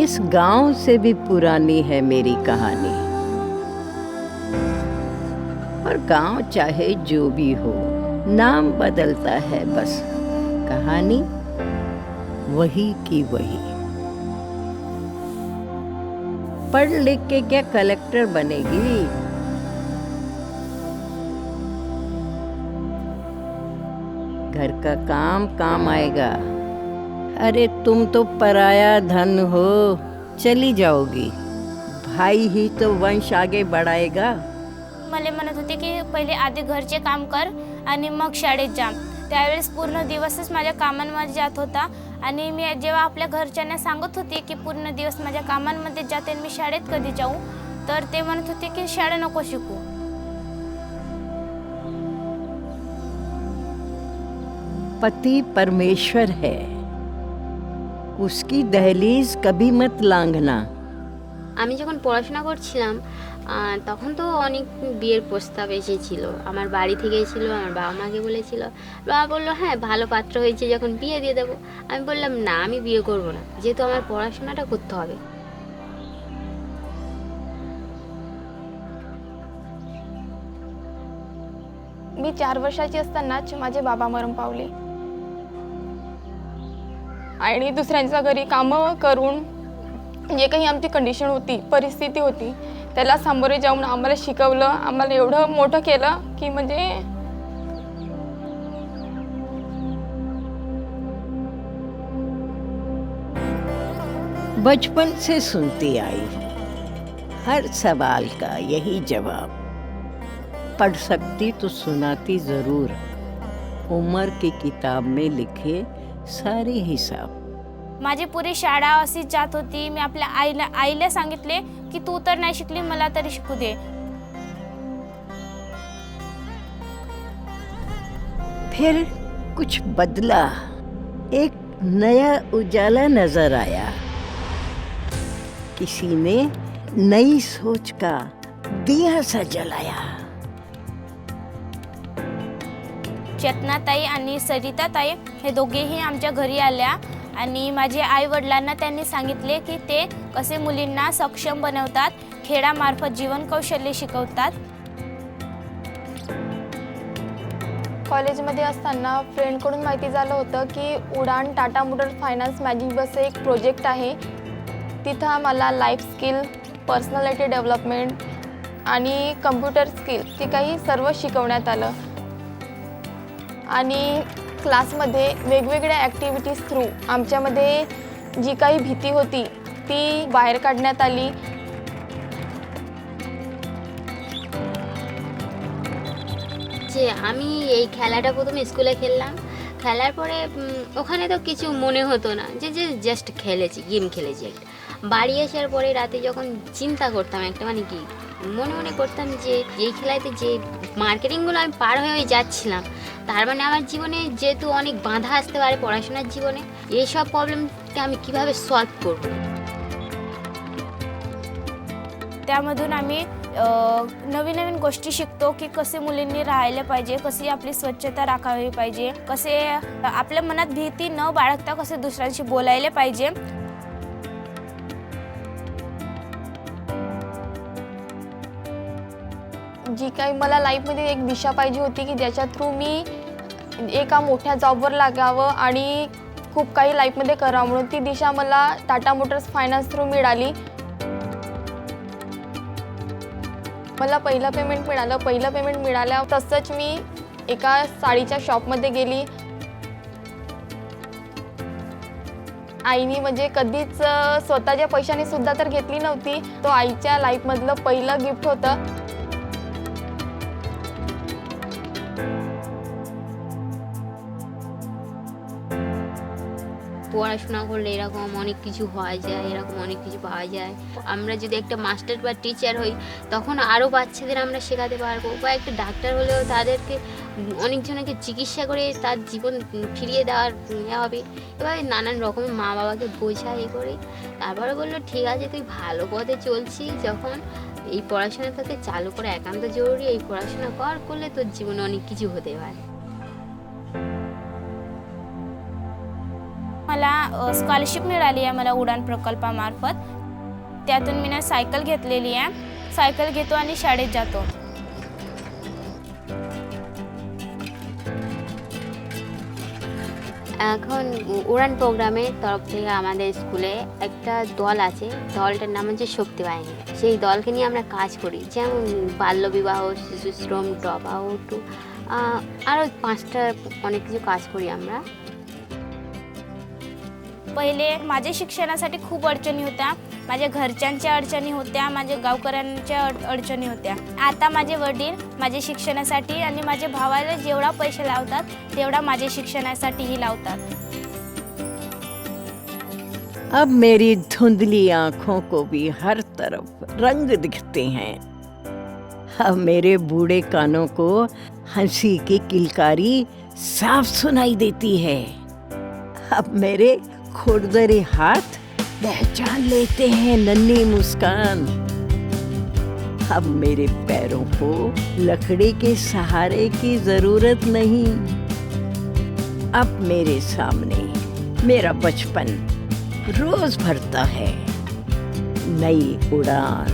इस गांव से भी पुरानी है मेरी कहानी। और गांव चाहे जो भी हो, नाम बदलता है बस, कहानी वही की वही। पढ़ लिख के क्या कलेक्टर बनेगी? घर का काम काम आएगा। अरे तुम तो पराया धन हो, चली जाओगी, भाई ही तो वंश आगे बढ़ाएगा। मला म्हणत होते की पहिले आधी घरचे काम कर आणि मग शाळेत जा। त्यावेळेस पूर्ण दिवसच माझ्या कामांमध्ये जात होता आणि मी जेव्हा आपल्या घरच्यांना सांगत होते की पूर्ण दिवस माझ्या कामांमध्ये जाते आणि मी शाळेत कधी जाऊ, तर ते म्हणत होते की शाळा नको शिकू। पति परमेश्वर है, उसकी दहलीज कभी मत लांघना। আমি যখন পড়াশোনা করছিলাম তখন তো অনেক বিয়ের প্রস্তাব এসেছিল, আমার বাড়ি থেকে এসেছিল, আমার বাবা মাকে বলেছিল। বাবা বললো হ্যাঁ ভালো পাত্র হয়েছে যখন বিয়ে দিয়ে দেবো। আমি বললাম না, আমি বিয়ে করব না, যেহেতু আমার পড়াশোনাটা করতে হবে। मी 4 वर्षाची असतानाच माझे बाबा मरण पावले आणि दुसऱ्यांच्या घरी कामं करून जे काही आमची कंडिशन होती, परिस्थिती होती, त्याला सामोरे जाऊन आम्हाला शिकवलं, आम्हाला एवढं मोठं केलं की म्हणजे बचपन से सुनती आई हर सवाल का यही जवाब, पढ़ सकती तो सुनाती जरूर, उम्र की किताब में लिखे सारे हिसाब। माझी पुरी शाळा अशीच जात होती। मी आपल्या आईला सांगितले की तू तर नाही शिकली, मला तरी शिकू दे। फिर कुछ बदला, एक नया उजाला नजर आया, किसी ने नई सोच का दिया सा जलाया। चेतनाताई आणि सरिताताई हे दोघेही आमच्या घरी आल्या आणि माझ्या आई वडिलांना त्यांनी सांगितले की ते कसे मुलींना सक्षम बनवतात, खेळामार्फत जीवन कौशल्य शिकवतात। कॉलेजमध्ये असताना फ्रेंडकडून माहिती झालं होतं की उडान टाटा मोटर्स फायनान्स मॅजिक बस एक प्रोजेक्ट आहे, तिथं आम्हाला लाईफ स्किल, पर्सनॅलिटी डेव्हलपमेंट आणि कम्प्युटर स्किल ते काही सर्व शिकवण्यात आलं आणि क्लासमध्ये वेगवेगळ्या ॲक्टिव्हिटीज थ्रू आमच्यामध्ये जी काही भीती होती ती बाहेर काढण्यात आली। যে আমি এই খেলাটা প্রথমে স্কুলে খেললাম, খেলার পরে ওখানে তো কিছু মনে হতো না, যে যে জাস্ট খেলেছি, গেম খেলেছি একটা। বাড়ি আসার পরে রাতে যখন চিন্তা করতাম একটা, মানে কি মনে মনে করতাম যে এই খেলাতে যে মার্কেটিংগুলো আমি পার হয়ে যাচ্ছিলাম, তার মানে আমার জীবনে যেহেতু অনেক বাধা আসতে পারে পড়াশোনার জীবনে, এইসব প্রবলেমকে আমি কিভাবে সলভ করব। त्यामधून आम्ही नवीन नवीन गोष्टी शिकतो की कसे मुलींनी राहायला पाहिजे, कशी आपली स्वच्छता राखावी पाहिजे, कसे आपल्या मनात भीती न बाळगता कसे दुसऱ्यांशी बोलायला पाहिजे। जी काही मला लाईफमध्ये एक दिशा पाहिजे होती की ज्याच्या थ्रू मी एका मोठ्या जॉबवर लागावं आणि खूप काही लाईफमध्ये करावं, म्हणून ती दिशा मला टाटा मोटर्स फायनान्स थ्रू मिळाली। मला पहिलं पेमेंट मिळालं। पहिलं पेमेंट मिळाल्यावर तसंच मी एका साडीच्या शॉपमध्ये गेली। आईने म्हणजे कधीच स्वतःच्या पैशाने सुद्धा तर घेतली नव्हती, तो आईच्या लाईफमधलं पहिलं गिफ्ट होतं। পড়াশোনা করলে এরকম অনেক কিছু হওয়া যায়, এরকম অনেক কিছু পাওয়া যায়। আমরা যদি একটা মাস্টার বা টিচার হই তখন আরও বাচ্চাদের আমরা শেখাতে পারবো, বা একটা ডাক্তার হলেও তাদেরকে অনেকজনকে চিকিৎসা করে তার জীবন ফিরিয়ে দেওয়ার হবে। এবার নানান রকমের মা বাবাকে বোঝায় এ করে, তারপরে বললো ঠিক আছে তুই ভালো পথে চলছিস যখন, এই পড়াশোনা তোকে চালু করা একান্ত জরুরি, এই পড়াশোনা করলে তোর জীবনে অনেক কিছু হতে পারে। मला स्कॉलरशिप मिळाली आहे मला उडान प्रकल्पामार्फत. त्यातून मी सायकल घेतलेली आहे. सायकल घेतो आणि शाळेत जातो. এখন উড়ান প্রোগ্রামের তরফ থেকে আমাদের স্কুলে একটা দল আছে, দলটার নাম হচ্ছে শক্তি বাহিনী। সেই দলকে নিয়ে আমরা কাজ করি, যেমন বাল্যবিবাহ, শিশু শ্রম, ড্রপ আউট, আরও 5টা অনেক কিছু কাজ করি আমরা। पहिले माझ्या शिक्षणासाठी खूप अडचणी होत्या. माझ्या घरच्यांच्या अडचणी होत्या, माझ्या गावकऱ्यांच्या अडचणी होत्या. आता माझे वडील माझ्या शिक्षणासाठी आणि माझ्या भावाला जेवढा पैसे लावतात तेवढा माझ्या शिक्षणासाठीही लावतात. अब मेरी धुंधली आंखों को भी हर तरफ रंग दिखते हैं. अब मेरे बूढ़े कानों को हंसी की किलकारी साफ सुनाई देती है. अब मेरे खुरदरे हाथ पहचान लेते हैं नन्ही मुस्कान. अब मेरे पैरों को लकड़ी के सहारे की जरूरत नहीं. अब मेरे सामने मेरा बचपन रोज भरता है. नई उड़ान,